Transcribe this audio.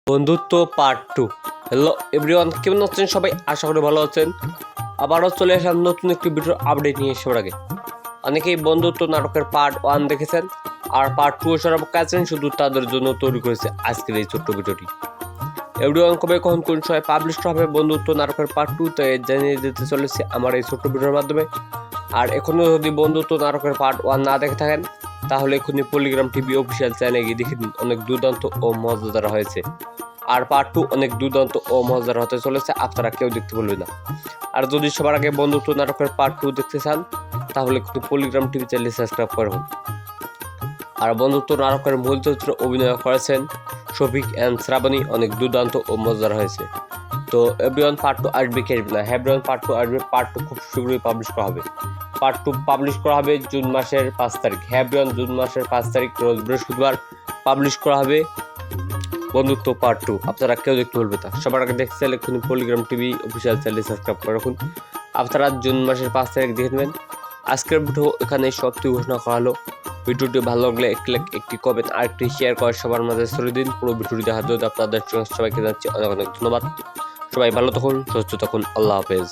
বন্ধুত্ব part 2। Hello everyone, কেমন আছেন সবাই? আশা করি ভালো আছেন। আবারও চলে আসলাম নতুন একটি ভিডিও আপডেট নিয়ে। সবার আগে অনেকেই বন্ধুত্ব নাটকের পার্ট 1 দেখেছেন, আর পার্ট 2 সরাব কাছেন, শুধু তাদের জন্য তৈরি করেছে আজকের এই ছোট্ট ভিডিওটি। এভরিওয়ান, কবে কখন কোন সময় পাবলিশ হবে বন্ধুত্ব নাটকের পার্ট 2 তাই জানিয়ে দিতে চলেছে আমার এই ছোট্ট ভিডিওর মাধ্যমে। আর এখনও যদি বন্ধুত্ব নাটকের পার্ট 1 না দেখে থাকেন তাহলে এখনই পলিগ্রাম টিভি অফিসিয়াল চ্যানেলে গিয়ে দেখে দিন, অনেক দুর্দান্ত ও মজাদার হয়েছে। আর পার্ট 2 অনেক দুর্দান্ত ও মজাদার হতে চলেছে, আপনারা কেউ দেখতে বলবেন না। আর যদি সবার আগে বন্ধুত্ব নাটকের পার্ট 2 দেখতে চান তাহলে কিন্তু পলিগ্রাম টিভি চ্যানেল সাবস্ক্রাইব করুন। আর বন্ধুত্ব নাটকের মূল চরিত্রে অভিনয় করেছেন শফিক অ্যান্ড শ্রাবণী, অনেক দুর্দান্ত ও মজাদার হয়েছে। তো এভরিওয়ান, পার্ট 2 আসবে কি আসবে না? হ্যাঁ এভরিওয়ান, পার্ট 2 আসবে। পার্ট 2 খুব শীঘ্রই পাবলিশ করা হবে। পার্ট 2 পাবলিশ করা হবে জুন মাসের 5 তারিখ। হ্যাঁ এভরিওয়ান, জুন মাসের 5 তারিখ রোজ বৃহস্পতিবার পাবলিশ করা হবে বন্ধুত্ব পার্ট 2। আপনারা কেউ দেখতে বলবে না। সবার আগে দেখতে চাইলে এক্ষুনি Polygram TV official channel subscribe করে রাখুন। আপনারা জুন মাসের 5 তারিখ দেখে নেবেন। আজকের ভিডিও এখানে সবটি ঘোষণা করা হলো। ভিডিওটি ভালো লাগলে একটি লাইক, একটি কমেন্ট আর একটি শেয়ার করে সবার মাঝে ছড়িয়ে দিন। পুরো ভিডিওটি দেখার জন্য আপনাদের সবাইকে জানাচ্ছি অনেক অনেক ধন্যবাদ। সবাই ভালো থাকুন, সুস্থ থাকুন। আল্লাহ হাফেজ।